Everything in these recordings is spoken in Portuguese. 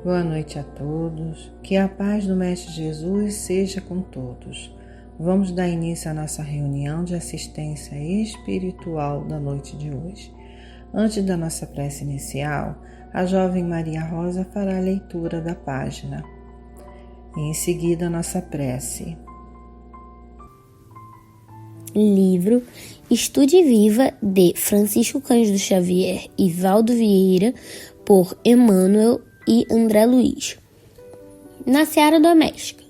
Boa noite a todos, que a paz do Mestre Jesus seja com todos. Vamos dar início à nossa reunião de assistência espiritual da noite de hoje. Antes da nossa prece inicial, a jovem Maria Rosa fará a leitura da página. E em seguida, a nossa prece. Livro Estude Viva, de Francisco Cândido Xavier e Valdo Vieira, por Emmanuel e André Luiz. Na seara doméstica.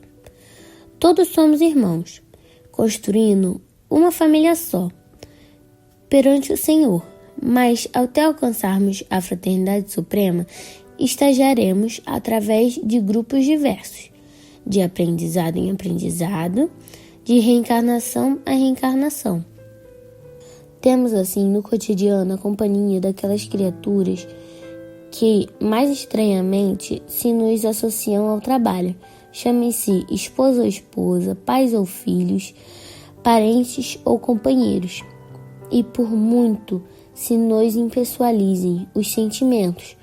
Todos somos irmãos, construindo uma família só, perante o Senhor, mas até alcançarmos a fraternidade suprema, estagiaremos através de grupos diversos, de aprendizado em aprendizado, de reencarnação a reencarnação. Temos assim no cotidiano a companhia daquelas criaturas que, mais estranhamente, se nos associam ao trabalho. Chame-se esposa ou esposa, pais ou filhos, parentes ou companheiros. E por muito se nos impessoalizem os sentimentos,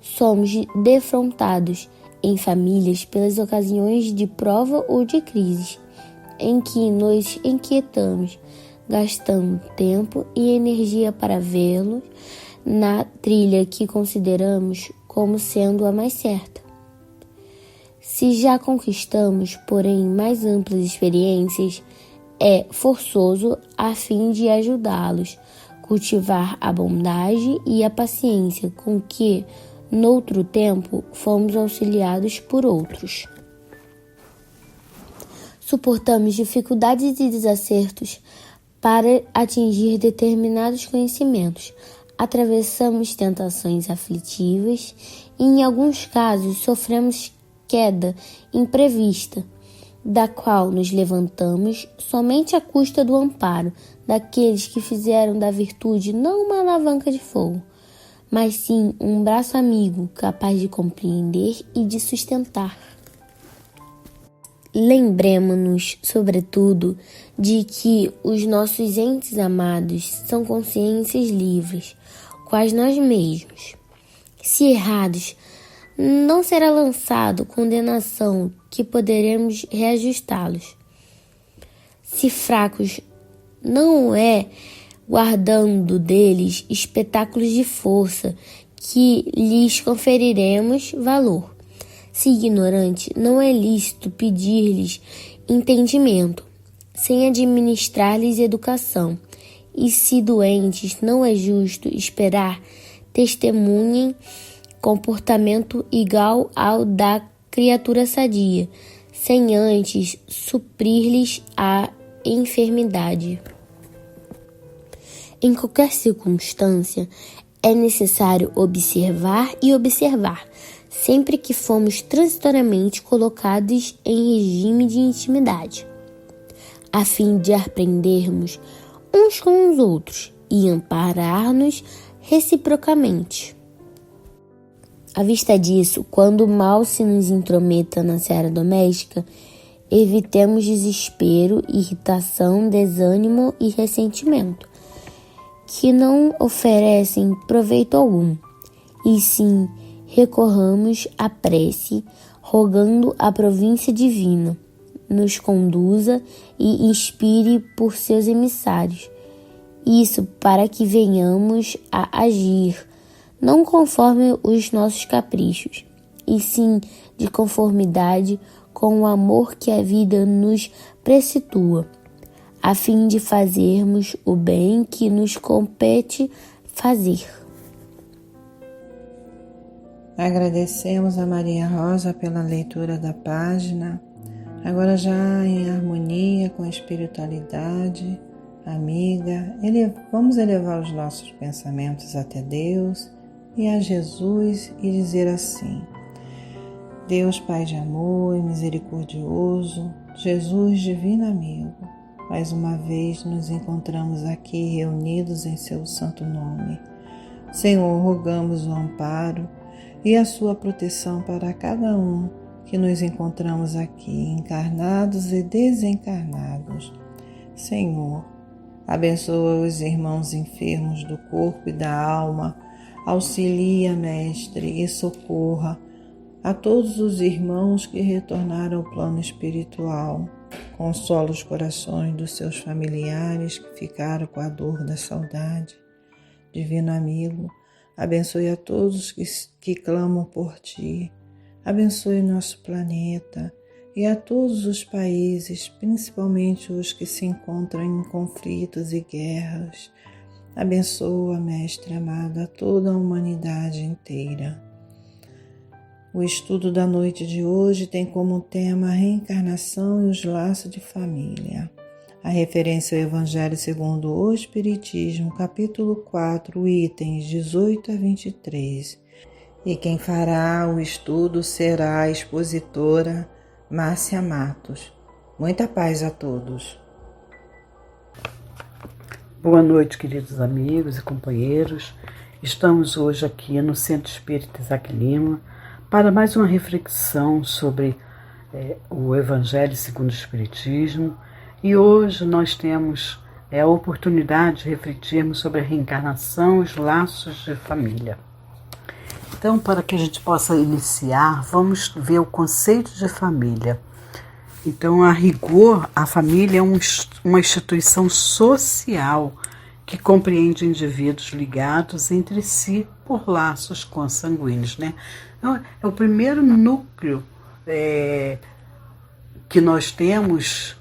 somos defrontados em famílias pelas ocasiões de prova ou de crise, em que nos inquietamos, gastando tempo e energia para vê-los na trilha que consideramos como sendo a mais certa. Se já conquistamos, porém, mais amplas experiências, é forçoso, a fim de ajudá-los, cultivar a bondade e a paciência com que, noutro tempo, fomos auxiliados por outros. Suportamos dificuldades e desacertos para atingir determinados conhecimentos. Atravessamos tentações aflitivas e, em alguns casos, sofremos queda imprevista, da qual nos levantamos somente à custa do amparo daqueles que fizeram da virtude não uma alavanca de fogo, mas sim um braço amigo capaz de compreender e de sustentar. Lembremos-nos, sobretudo, de que os nossos entes amados são consciências livres, quais nós mesmos. Se errados, não será lançado condenação que poderemos reajustá-los. Se fracos, não é guardando deles espetáculos de força que lhes conferiremos valor. Se ignorante, não é lícito pedir-lhes entendimento, sem administrar-lhes educação. E se doentes, não é justo esperar testemunhem comportamento igual ao da criatura sadia, sem antes suprir-lhes a enfermidade. Em qualquer circunstância, é necessário observar e observar, sempre que fomos transitoriamente colocados em regime de intimidade, a fim de aprendermos uns com os outros e amparar-nos reciprocamente. À vista disso, quando o mal se nos intrometa na seara doméstica, evitemos desespero, irritação, desânimo e ressentimento, que não oferecem proveito algum, e sim recorramos à prece, rogando a província divina nos conduza e inspire por seus emissários. Isso para que venhamos a agir, não conforme os nossos caprichos, e sim de conformidade com o amor que a vida nos prestitua, a fim de fazermos o bem que nos compete fazer. Agradecemos a Maria Rosa pela leitura da página, agora já em harmonia com a espiritualidade amiga, vamos elevar os nossos pensamentos até Deus e a Jesus e dizer assim: Deus Pai de amor e misericordioso, Jesus divino amigo, mais uma vez nos encontramos aqui reunidos em seu santo nome. Senhor, rogamos o amparo e a sua proteção para cada um que nos encontramos aqui, encarnados e desencarnados. Senhor, abençoa os irmãos enfermos do corpo e da alma, auxilia, Mestre, e socorra A todos os irmãos que retornaram ao plano espiritual, consola os corações dos seus familiares que ficaram com a dor da saudade. Divino amigo, abençoe a todos que clamam por ti. Abençoe nosso planeta e a todos os países, principalmente os que se encontram em conflitos e guerras. Abençoa, Mestre amado, a toda a humanidade inteira. O estudo da noite de hoje tem como tema a reencarnação e os laços de família. A referência ao Evangelho segundo o Espiritismo, capítulo 4, itens 18 a 23. E quem fará o estudo será a expositora Márcia Matos. Muita paz a todos. Boa noite, queridos amigos e companheiros. Estamos hoje aqui no Centro Espírita Isaac Lima para mais uma reflexão sobre o Evangelho segundo o Espiritismo. E hoje nós temos a oportunidade de refletirmos sobre a reencarnação e os laços de família. Então, para que a gente possa iniciar, vamos ver o conceito de família. Então, a rigor, a família é uma instituição social que compreende indivíduos ligados entre si por laços consanguíneos, né? Então, é o primeiro núcleo que nós temos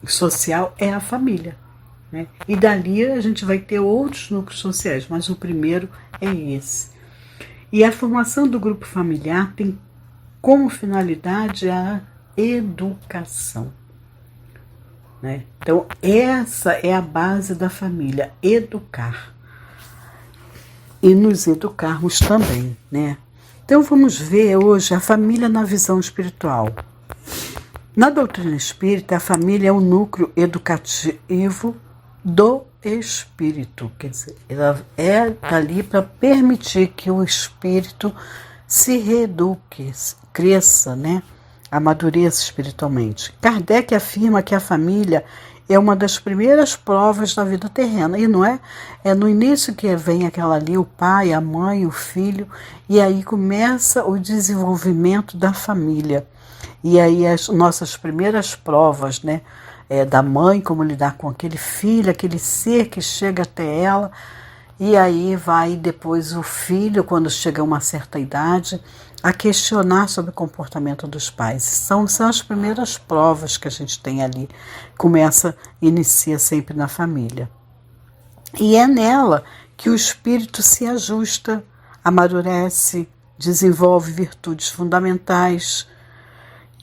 social é a família, né? E dali a gente vai ter outros núcleos sociais, mas o primeiro é esse. E a formação do grupo familiar tem como finalidade a educação, né? Então, essa é a base da família, educar. E nos educarmos também, né? Então, vamos ver hoje a família na visão espiritual. Na doutrina espírita, a família é o núcleo educativo do espírito, quer dizer, ela é ali para permitir que o espírito se reeduque, cresça, né? Amadureça espiritualmente. Kardec afirma que a família é uma das primeiras provas da vida terrena, e não é? É no início que vem aquela ali, o pai, a mãe, o filho, e aí começa o desenvolvimento da família. E aí as nossas primeiras provas, né? Da mãe, como lidar com aquele filho, aquele ser que chega até ela, e aí vai depois o filho, quando chega a uma certa idade, a questionar sobre o comportamento dos pais. São as primeiras provas que a gente tem ali, inicia sempre na família. E é nela que o espírito se ajusta, amadurece, desenvolve virtudes fundamentais,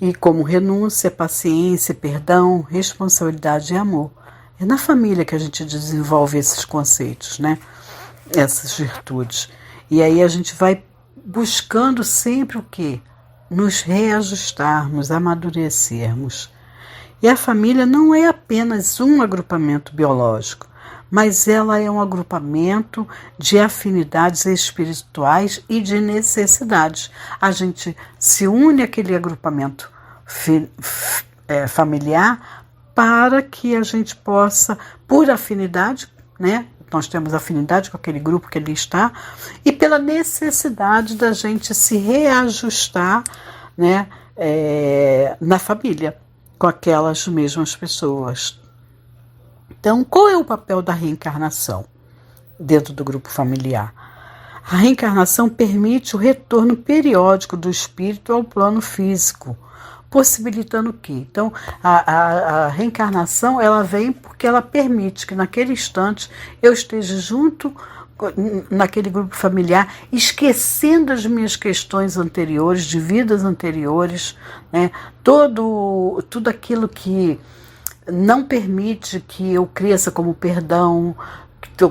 e como renúncia, paciência, perdão, responsabilidade e amor. É na família que a gente desenvolve esses conceitos, né? Essas virtudes. E aí a gente vai buscando sempre o quê? Nos reajustarmos, amadurecermos. E a família não é apenas um agrupamento biológico, mas ela é um agrupamento de afinidades espirituais e de necessidades. A gente se une àquele agrupamento familiar para que a gente possa, por afinidade, né? Nós temos afinidade com aquele grupo que ali está, e pela necessidade da gente se reajustar, né? Na família, com aquelas mesmas pessoas. Então, qual é o papel da reencarnação dentro do grupo familiar? A reencarnação permite o retorno periódico do espírito ao plano físico, possibilitando o quê? Então, a reencarnação ela vem porque ela permite que naquele instante eu esteja junto naquele grupo familiar, esquecendo as minhas questões anteriores, de vidas anteriores, né? Tudo aquilo que não permite que eu cresça como perdão,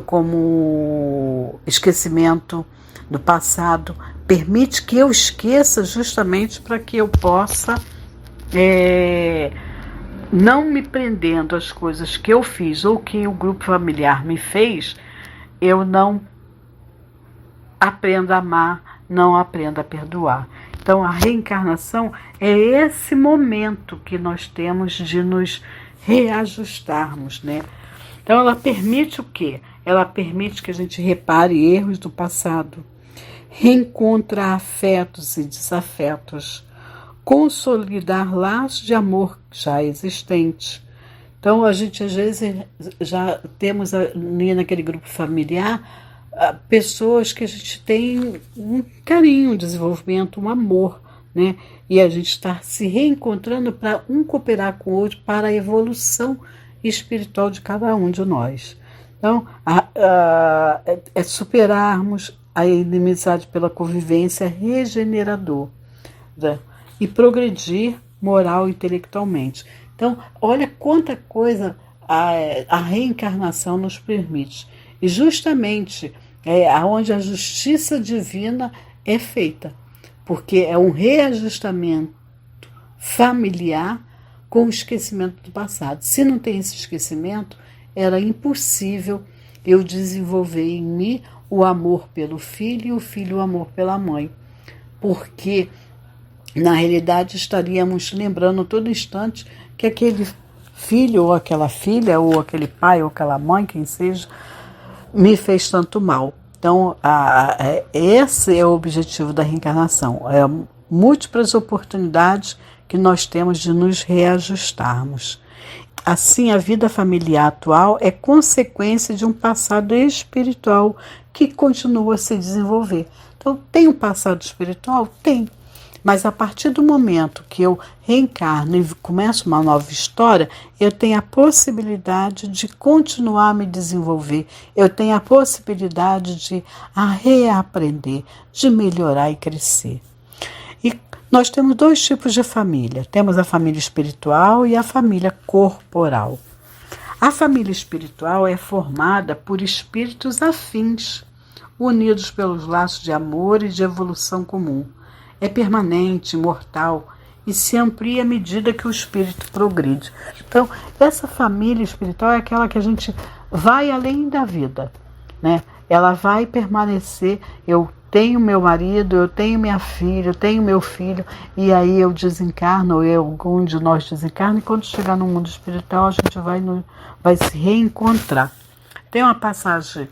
como esquecimento do passado, permite que eu esqueça justamente para que eu possa, não me prendendo às coisas que eu fiz ou que o grupo familiar me fez, eu não aprendo a amar, não aprendo a perdoar. Então a reencarnação é esse momento que nós temos de nos reajustarmos, né? Então ela permite o quê? Ela permite que a gente repare erros do passado, reencontrar afetos e desafetos, consolidar laços de amor já existentes. Então, a gente às vezes já temos ali naquele grupo familiar pessoas que a gente tem um carinho, um desenvolvimento, um amor, né? E a gente está se reencontrando para um cooperar com o outro para a evolução espiritual de cada um de nós. Então, é superarmos a inimizade pela convivência regeneradora e progredir moral e intelectualmente. Então, olha quanta coisa a reencarnação nos permite. E justamente onde a justiça divina é feita, porque é um reajustamento familiar com o esquecimento do passado. Se não tem esse esquecimento, era impossível eu desenvolver em mim o amor pelo filho e o filho o amor pela mãe, porque na realidade estaríamos lembrando todo instante que aquele filho ou aquela filha ou aquele pai ou aquela mãe, quem seja, me fez tanto mal. Então, esse é o objetivo da reencarnação, múltiplas oportunidades que nós temos de nos reajustarmos. Assim, a vida familiar atual é consequência de um passado espiritual que continua a se desenvolver. Então, tem um passado espiritual? Tem. Mas a partir do momento que eu reencarno e começo uma nova história, eu tenho a possibilidade de continuar a me desenvolver, eu tenho a possibilidade de reaprender, de melhorar e crescer. E nós temos dois tipos de família. Temos a família espiritual e a família corporal. A família espiritual é formada por espíritos afins, unidos pelos laços de amor e de evolução comum. É permanente, imortal e se amplia à medida que o espírito progride. Então, essa família espiritual é aquela que a gente vai além da vida, né? Ela vai permanecer. Eu tenho meu marido, eu tenho minha filha, eu tenho meu filho, e aí eu desencarno, algum de nós desencarna, e quando chegar no mundo espiritual a gente vai se reencontrar. Tem uma passagem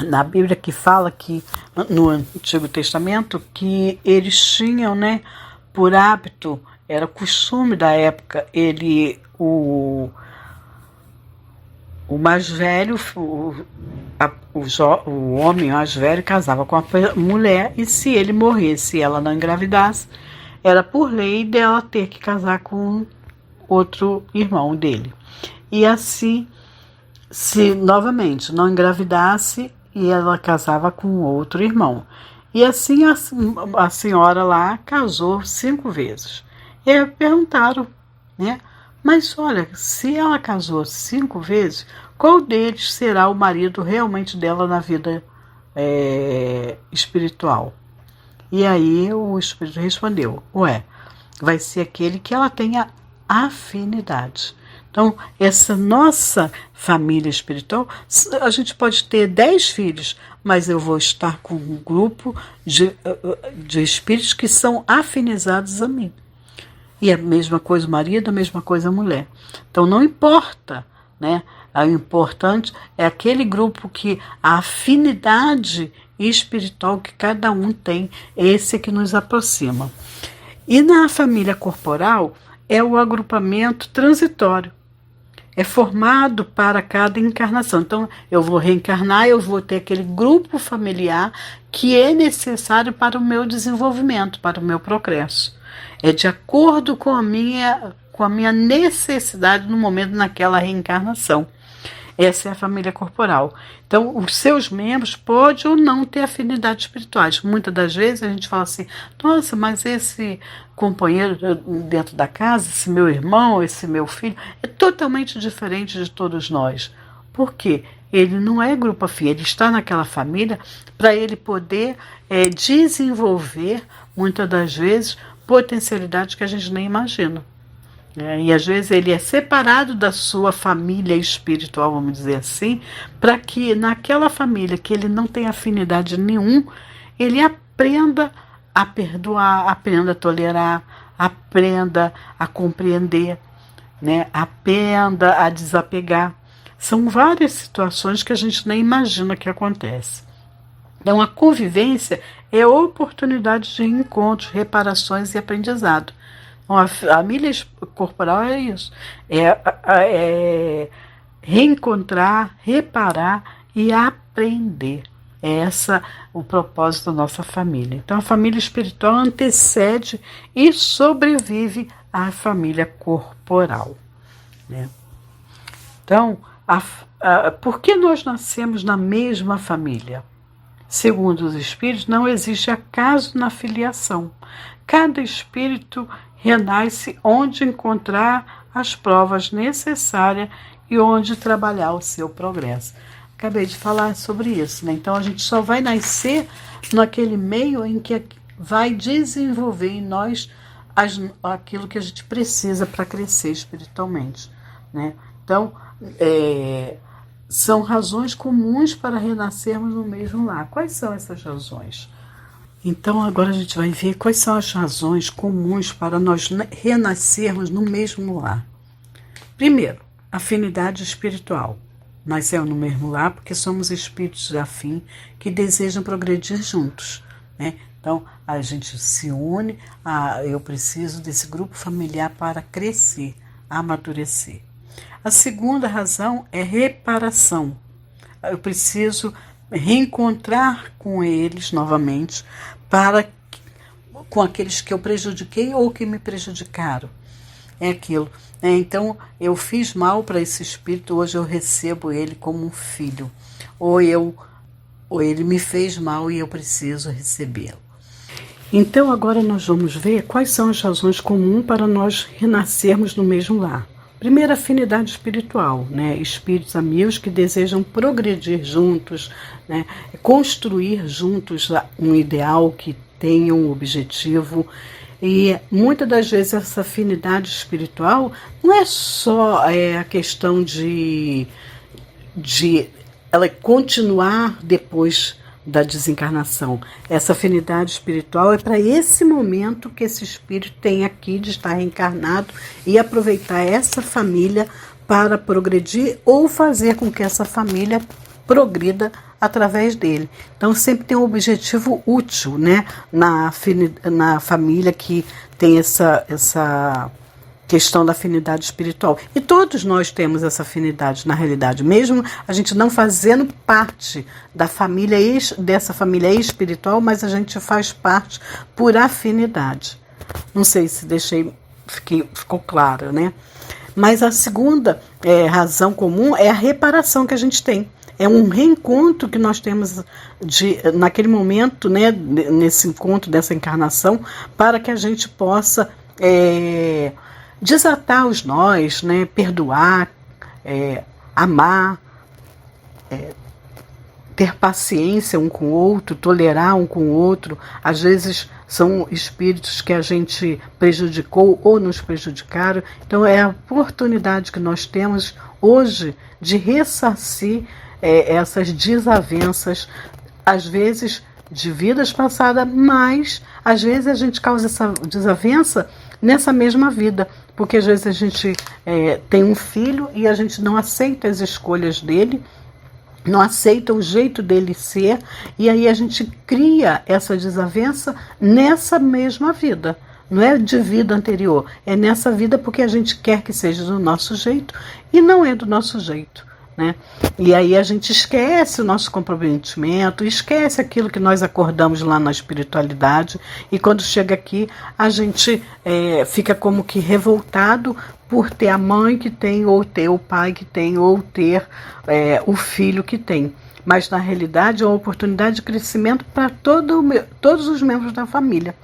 na Bíblia que fala que, no Antigo Testamento, que eles tinham, né, por hábito, era costume da época, o mais velho, o homem mais velho casava com a mulher, e se ele morresse e ela não engravidasse, era por lei dela ter que casar com outro irmão dele. E assim, se novamente não engravidasse, e ela casava com outro irmão. E assim a senhora lá casou 5 vezes. E aí perguntaram, né? Mas olha, se ela casou 5 vezes, qual deles será o marido realmente dela na vida espiritual? E aí o espírito respondeu, vai ser aquele que ela tenha afinidade. Então, essa nossa família espiritual, a gente pode ter 10 filhos, mas eu vou estar com um grupo de espíritos que são afinizados a mim. E a mesma coisa o marido, a mesma coisa a mulher. Então, não importa, né? O importante é aquele grupo que a afinidade espiritual que cada um tem, esse que nos aproxima. E na família corporal, é o agrupamento transitório. É formado para cada encarnação. Então, eu vou reencarnar, eu vou ter aquele grupo familiar que é necessário para o meu desenvolvimento, para o meu progresso. É de acordo com a minha necessidade no momento naquela reencarnação. Essa é a família corporal. Então, os seus membros podem ou não ter afinidades espirituais. Muitas das vezes a gente fala assim, nossa, mas esse companheiro dentro da casa, esse meu irmão, esse meu filho, é totalmente diferente de todos nós. Por quê? Ele não é grupo afim, ele está naquela família para ele poder desenvolver, muitas das vezes, potencialidades que a gente nem imagina. E às vezes ele é separado da sua família espiritual, vamos dizer assim, para que naquela família que ele não tem afinidade nenhum, ele aprenda a perdoar, aprenda a tolerar, aprenda a compreender, né? Aprenda a desapegar. São várias situações que a gente nem imagina que acontece. Então, a convivência é oportunidade de reencontros, reparações e aprendizado. Então, a família corporal é isso, é reencontrar, reparar e aprender. É essa o propósito da nossa família. Então, a família espiritual antecede e sobrevive à família corporal, né? Então, por que nós nascemos na mesma família? Segundo os espíritos, não existe acaso na filiação. Cada espírito renasce onde encontrar as provas necessárias e onde trabalhar o seu progresso. Acabei de falar sobre isso, né? Então a gente só vai nascer naquele meio em que vai desenvolver em nós aquilo que a gente precisa para crescer espiritualmente, né? Então, são razões comuns para renascermos no mesmo lar. Quais são essas razões? Então, agora a gente vai ver quais são as razões comuns para nós renascermos no mesmo lar. Primeiro, afinidade espiritual. Nascemos no mesmo lar porque somos espíritos afins que desejam progredir juntos, né? Então, a gente se une, eu preciso desse grupo familiar para crescer, amadurecer. A segunda razão é reparação. Eu preciso reencontrar com eles novamente, com aqueles que eu prejudiquei ou que me prejudicaram. É aquilo. Então, eu fiz mal para esse espírito, hoje eu recebo ele como um filho. Ou ele me fez mal e eu preciso recebê-lo. Então, agora nós vamos ver quais são as razões comuns para nós renascermos no mesmo lar. Primeiro, afinidade espiritual, né? Espíritos amigos que desejam progredir juntos, né? Construir juntos um ideal que tenha um objetivo. E muitas das vezes essa afinidade espiritual não é só a questão de ela continuar depois da desencarnação. Essa afinidade espiritual é para esse momento que esse espírito tem aqui de estar reencarnado e aproveitar essa família para progredir ou fazer com que essa família progrida através dele. Então sempre tem um objetivo útil, né, na família que tem essa questão da afinidade espiritual. E todos nós temos essa afinidade, na realidade, mesmo a gente não fazendo parte dessa família espiritual, mas a gente faz parte por afinidade. Não sei se ficou claro, né? Mas a segunda razão comum é a reparação que a gente tem. É um reencontro que nós temos naquele momento, né, nesse encontro dessa encarnação, para que a gente possa desatar os nós, né, perdoar, amar, ter paciência um com o outro, tolerar um com o outro. Às vezes são espíritos que a gente prejudicou ou nos prejudicaram. Então é a oportunidade que nós temos hoje de ressarcir essas desavenças, às vezes de vidas passadas, mas às vezes a gente causa essa desavença nessa mesma vida, porque às vezes a gente tem um filho e a gente não aceita as escolhas dele, não aceita o jeito dele ser, e aí a gente cria essa desavença nessa mesma vida. Não é de vida anterior, é nessa vida porque a gente quer que seja do nosso jeito e não é do nosso jeito, né? E aí a gente esquece o nosso comprometimento, esquece aquilo que nós acordamos lá na espiritualidade, e quando chega aqui a gente fica como que revoltado por ter a mãe que tem, ou ter o pai que tem, ou ter o filho que tem. Mas na realidade é uma oportunidade de crescimento para todos os membros da família.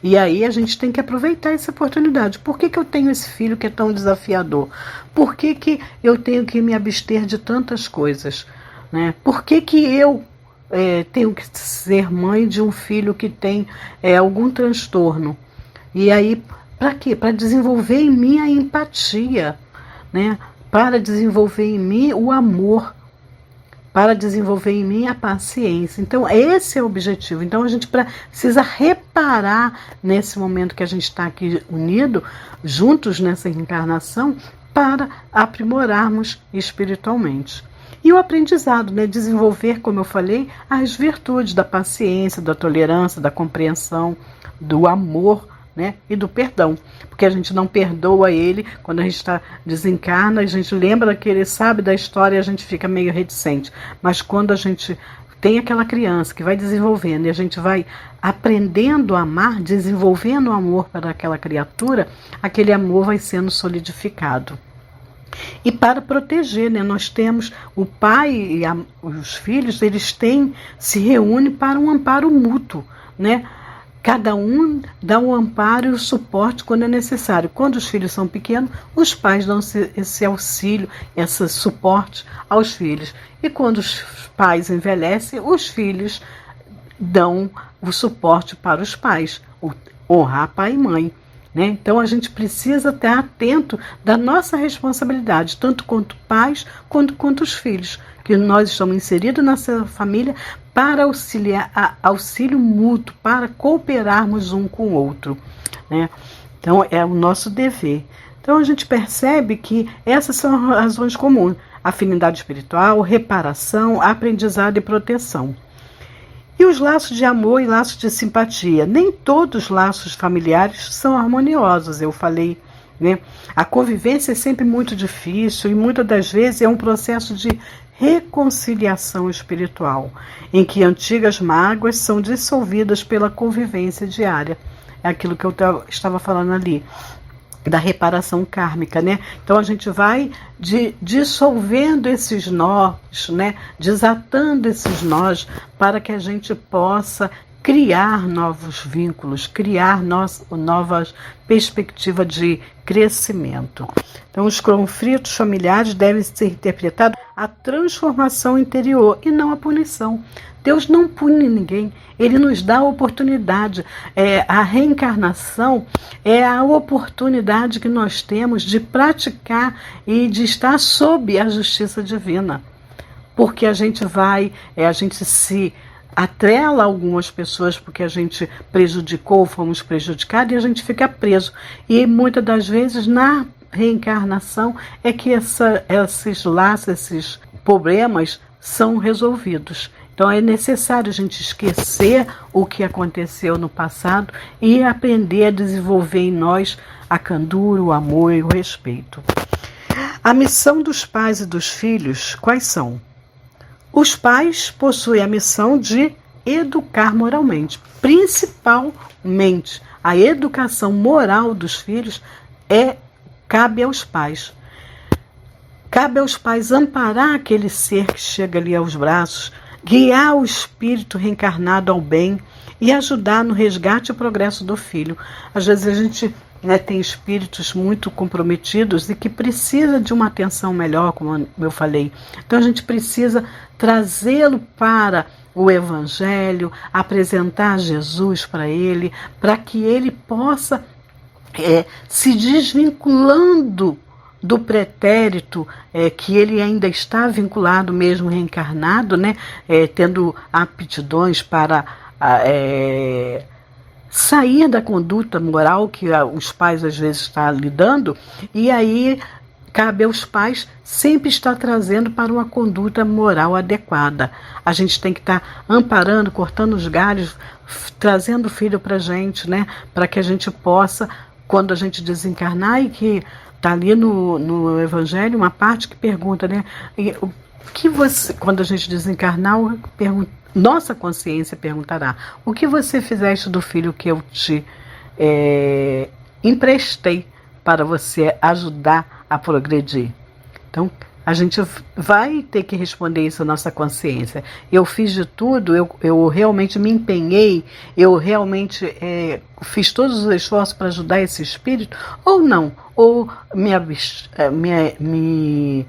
E aí a gente tem que aproveitar essa oportunidade. Por que eu tenho esse filho que é tão desafiador? Por que eu tenho que me abster de tantas coisas, né? Por que eu tenho que ser mãe de um filho que tem algum transtorno? E aí, para quê? Para desenvolver em mim a empatia, né? Para desenvolver em mim o amor, para desenvolver em mim a paciência. Então, esse é o objetivo. Então, a gente precisa reparar nesse momento que a gente está aqui unido, juntos nessa reencarnação, para aprimorarmos espiritualmente. E o aprendizado, né? Desenvolver, como eu falei, as virtudes da paciência, da tolerância, da compreensão, do amor, né? E do perdão. Porque a gente não perdoa ele quando a gente desencarna, a gente lembra que ele sabe da história e a gente fica meio reticente. Mas quando a gente tem aquela criança que vai desenvolvendo e a gente vai aprendendo a amar, desenvolvendo o amor para aquela criatura, aquele amor vai sendo solidificado. E para proteger, né, nós temos o pai e os filhos, eles se reúnem para um amparo mútuo, né? Cada um dá um amparo e o suporte quando é necessário. Quando os filhos são pequenos, os pais dão esse auxílio, esse suporte aos filhos. E quando os pais envelhecem, os filhos dão o suporte para os pais, honrar pai e mãe. Né? Então a gente precisa estar atento da nossa responsabilidade, tanto quanto pais quanto os filhos, que nós estamos inseridos nessa família para auxílio mútuo, para cooperarmos um com o outro. Né? Então é o nosso dever. Então a gente percebe que essas são as razões comuns: afinidade espiritual, reparação, aprendizado e proteção. E os laços de amor e laços de simpatia. Nem todos os laços familiares são harmoniosos, eu falei. Né? A convivência é sempre muito difícil e muitas das vezes é um processo de reconciliação espiritual, em que antigas mágoas são dissolvidas pela convivência diária. É aquilo que eu estava falando ali, da reparação kármica, né? Então a gente vai dissolvendo esses nós, né? Desatando esses nós, para que a gente possa criar novos vínculos, criar novas perspectivas de crescimento. Então os conflitos familiares devem ser interpretados a transformação interior e não a punição. Deus não pune ninguém, Ele nos dá a oportunidade. A reencarnação é a oportunidade que nós temos de praticar e de estar sob a justiça divina. Porque a gente se atrela a algumas pessoas porque a gente prejudicou, fomos prejudicados e a gente fica preso. E muitas das vezes na reencarnação é que esses laços, esses problemas são resolvidos. Então é necessário a gente esquecer o que aconteceu no passado e aprender a desenvolver em nós a candura, o amor e o respeito. A missão dos pais e dos filhos, quais são? Os pais possuem a missão de educar moralmente. Principalmente, a educação moral dos filhos cabe aos pais. Cabe aos pais amparar aquele ser que chega ali aos braços, guiar o espírito reencarnado ao bem e ajudar no resgate e progresso do filho. Às vezes a gente tem espíritos muito comprometidos e que precisa de uma atenção melhor, como eu falei. Então a gente precisa trazê-lo para o Evangelho, apresentar Jesus para ele, para que ele possa se desvinculando do pretérito, que ele ainda está vinculado mesmo reencarnado, né? Tendo aptidões para sair da conduta moral que os pais às vezes estão lidando, e aí cabe aos pais sempre estar trazendo para uma conduta moral adequada. A gente tem que estar amparando, cortando os galhos, trazendo o filho para a gente, né? Para que a gente possa, quando a gente desencarnar, e que está ali no Evangelho uma parte que pergunta, né? O que você, quando a gente desencarnar, nossa consciência perguntará: o que você fizeste do filho que eu te emprestei para você ajudar a progredir? Então, a gente vai ter que responder isso à nossa consciência. Eu fiz de tudo, eu realmente me empenhei, eu realmente fiz todos os esforços para ajudar esse espírito, ou não? Ou me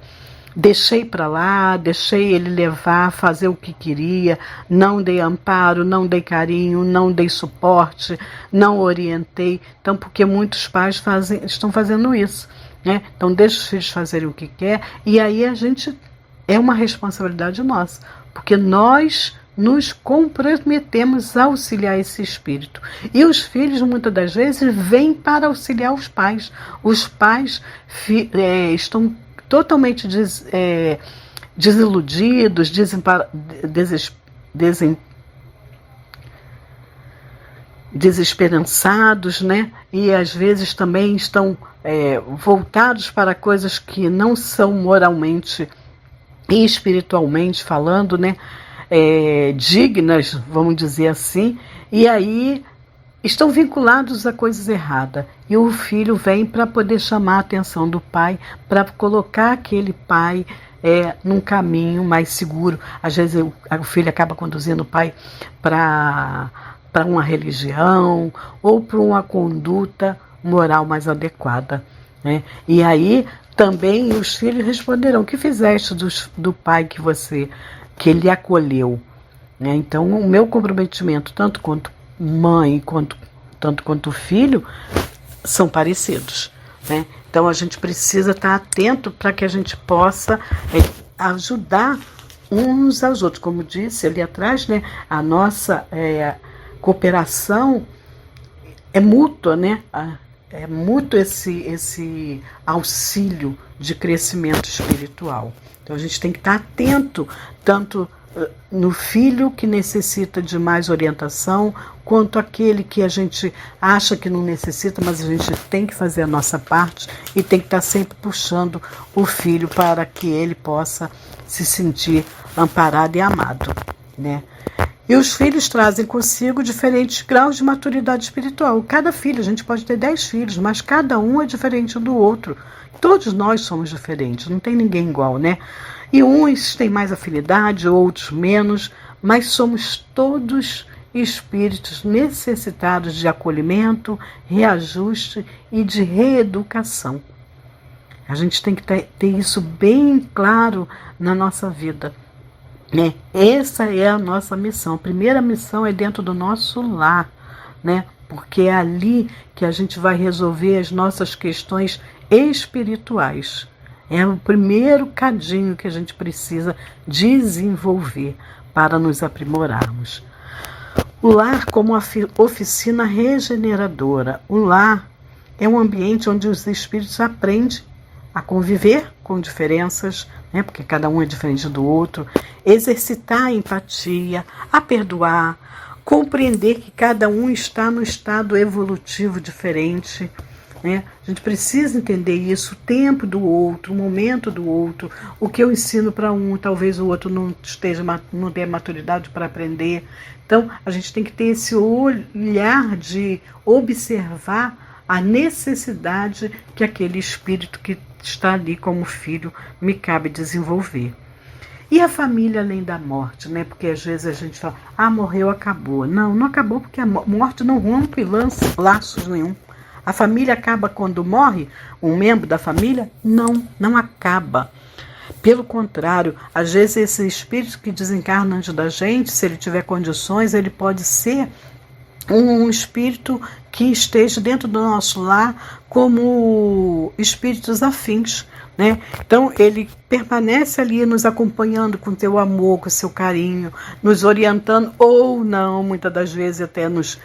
deixei para lá, deixei ele levar, fazer o que queria, não dei amparo, não dei carinho, não dei suporte, não orientei. Então, porque muitos pais estão fazendo isso, né? Então, deixa os filhos fazerem o que quer, e aí é uma responsabilidade nossa, porque nós nos comprometemos a auxiliar esse espírito. E os filhos, muitas das vezes, vêm para auxiliar os pais. Os pais estão totalmente desiludidos, desesperançados, né? E às vezes também estão voltados para coisas que não são moralmente e espiritualmente falando, né? Dignas, vamos dizer assim, e aí estão vinculados a coisas erradas. E o filho vem para poder chamar a atenção do pai, para colocar aquele pai num caminho mais seguro. Às vezes o filho acaba conduzindo o pai para uma religião ou para uma conduta moral mais adequada, né? E aí também os filhos responderão: o que fizeste do pai que ele acolheu, né? Então o meu comprometimento, tanto quanto mãe, tanto quanto filho, são parecidos, né? Então a gente precisa estar atento para que a gente possa ajudar uns aos outros. Como disse ali atrás, né? A nossa cooperação é mútua, né? É mútuo esse auxílio de crescimento espiritual. Então a gente tem que estar atento tanto no filho que necessita de mais orientação, quanto aquele que a gente acha que não necessita, mas a gente tem que fazer a nossa parte e tem que estar sempre puxando o filho para que ele possa se sentir amparado e amado, né? E os filhos trazem consigo diferentes graus de maturidade espiritual. Cada filho, a gente pode ter 10 filhos, mas cada um é diferente do outro. Todos nós somos diferentes, não tem ninguém igual, né? E uns têm mais afinidade, outros menos, mas somos todos espíritos necessitados de acolhimento, reajuste e de reeducação. A gente tem que ter isso bem claro na nossa vida, né? Essa é a nossa missão. A primeira missão é dentro do nosso lar, né? Porque é ali que a gente vai resolver as nossas questões espirituais. É o primeiro cadinho que a gente precisa desenvolver para nos aprimorarmos. O lar como oficina regeneradora. O lar é um ambiente onde os espíritos aprendem a conviver com diferenças, né, porque cada um é diferente do outro, exercitar a empatia, a perdoar, compreender que cada um está no estado evolutivo diferente, né? A gente precisa entender isso, o tempo do outro, o momento do outro, o que eu ensino para um, talvez o outro não tenha maturidade para aprender. Então, a gente tem que ter esse olhar de observar a necessidade que aquele espírito que está ali como filho me cabe desenvolver. E a família além da morte, né? Porque às vezes a gente fala, morreu, acabou. Não, não acabou, porque a morte não rompe laços nenhum. A família acaba quando morre um membro da família? Não, não acaba. Pelo contrário, às vezes esse espírito que desencarna antes da gente, se ele tiver condições, ele pode ser um espírito que esteja dentro do nosso lar como espíritos afins, né? Então ele permanece ali nos acompanhando com seu amor, com seu carinho, nos orientando ou não, muitas das vezes até nos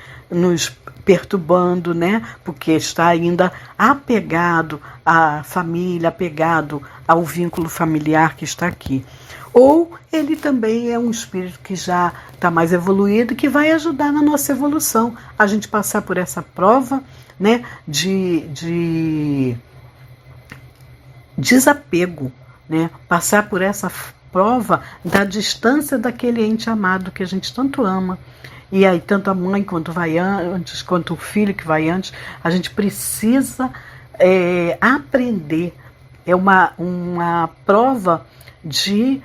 perturbando, né? Porque está ainda apegado à família, apegado ao vínculo familiar que está aqui. Ou ele também é um espírito que já está mais evoluído, que vai ajudar na nossa evolução, a gente passar por essa prova, né, de desapego, né, passar por essa prova da distância daquele ente amado que a gente tanto ama. E aí tanto a mãe quanto vai antes, quanto o filho que vai antes, a gente precisa aprender. É uma prova de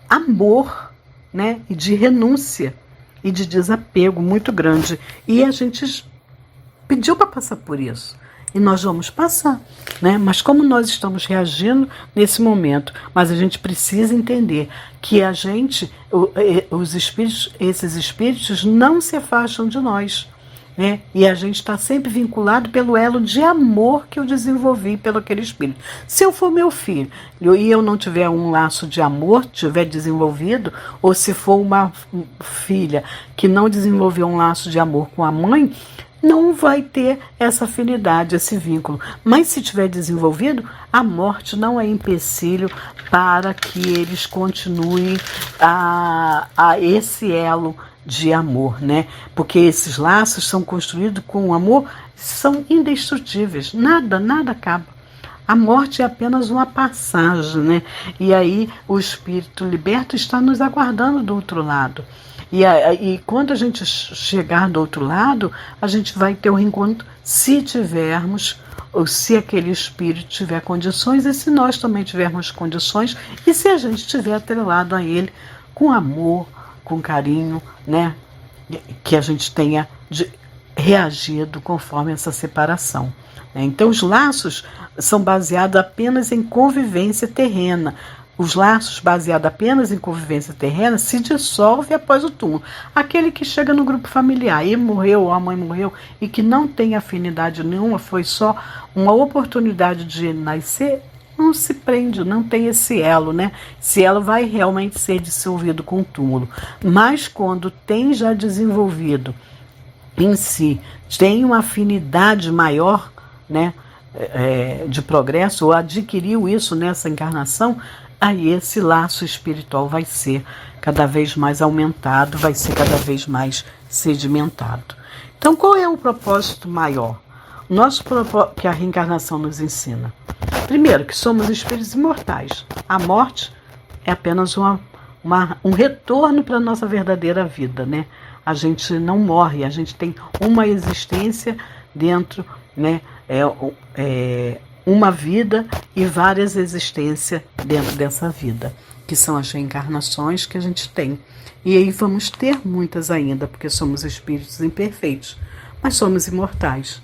amor, né, e de renúncia e de desapego muito grande. E a gente pediu para passar por isso. E nós vamos passar, né? Mas como nós estamos reagindo nesse momento? Mas a gente precisa entender que a gente, esses espíritos não se afastam de nós, né? E a gente está sempre vinculado pelo elo de amor que eu desenvolvi pelo aquele espírito. Se eu for meu filho e eu não tiver um laço de amor, tiver desenvolvido, ou se for uma filha que não desenvolveu um laço de amor com a mãe, não vai ter essa afinidade, esse vínculo. Mas se tiver desenvolvido, a morte não é empecilho para que eles continuem a esse elo de amor, né? Porque esses laços são construídos com amor, são indestrutíveis, nada acaba. A morte é apenas uma passagem, né? E aí o espírito liberto está nos aguardando do outro lado. E quando a gente chegar do outro lado, a gente vai ter um reencontro se tivermos, ou se aquele espírito tiver condições, e se nós também tivermos condições, e se a gente estiver atrelado a ele com amor, com carinho, né? Que a gente tenha reagido conforme essa separação. Então, os laços são baseados apenas em convivência terrena. Os laços baseados apenas em convivência terrena se dissolvem após o túmulo. Aquele que chega no grupo familiar e morreu, ou a mãe morreu, e que não tem afinidade nenhuma, foi só uma oportunidade de nascer, não se prende, não tem esse elo, né? Esse elo vai realmente ser dissolvido com o túmulo. Mas quando tem já desenvolvido em si, tem uma afinidade maior, né, de progresso, ou adquiriu isso nessa encarnação, aí esse laço espiritual vai ser cada vez mais aumentado, vai ser cada vez mais sedimentado. Então, qual é o propósito maior? O nosso propósito que a reencarnação nos ensina. Primeiro, que somos espíritos imortais. A morte é apenas um retorno para a nossa verdadeira vida, né? A gente não morre, a gente tem uma existência dentro, né? Uma vida e várias existências dentro dessa vida, que são as reencarnações que a gente tem. E aí vamos ter muitas ainda, porque somos espíritos imperfeitos, mas somos imortais.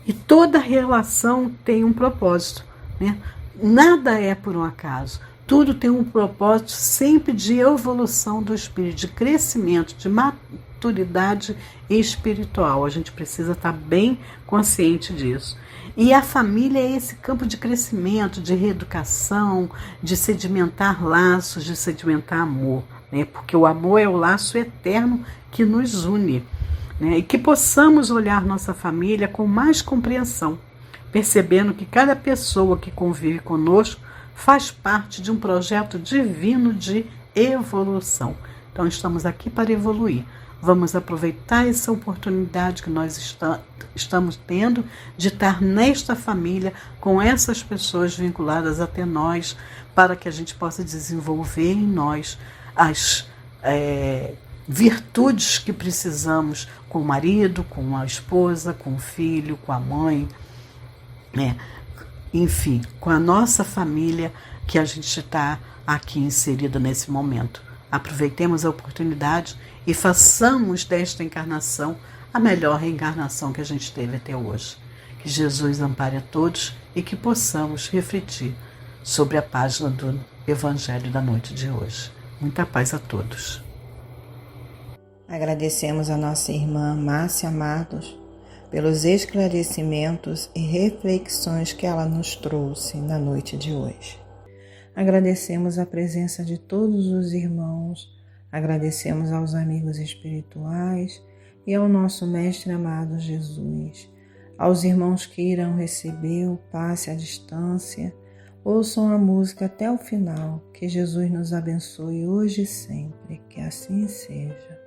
E toda relação tem um propósito, né? Nada é por um acaso. Tudo tem um propósito sempre de evolução do espírito, de crescimento, de maturidade espiritual. A gente precisa estar bem consciente disso. E a família é esse campo de crescimento, de reeducação, de sedimentar laços, de sedimentar amor, né? Porque o amor é o laço eterno que nos une, né? E que possamos olhar nossa família com mais compreensão, percebendo que cada pessoa que convive conosco faz parte de um projeto divino de evolução. Então estamos aqui para evoluir. Vamos aproveitar essa oportunidade que nós estamos tendo de estar nesta família com essas pessoas vinculadas até nós, para que a gente possa desenvolver em nós as virtudes que precisamos com o marido, com a esposa, com o filho, com a mãe, né? Enfim, com a nossa família que a gente está aqui inserida nesse momento. Aproveitemos a oportunidade e façamos desta encarnação a melhor reencarnação que a gente teve até hoje. Que Jesus ampare a todos e que possamos refletir sobre a página do Evangelho da noite de hoje. Muita paz a todos. Agradecemos a nossa irmã Márcia Matos pelos esclarecimentos e reflexões que ela nos trouxe na noite de hoje. Agradecemos a presença de todos os irmãos, agradecemos aos amigos espirituais e ao nosso Mestre amado Jesus, aos irmãos que irão receber o passe à distância, ouçam a música até o final, que Jesus nos abençoe hoje e sempre, que assim seja.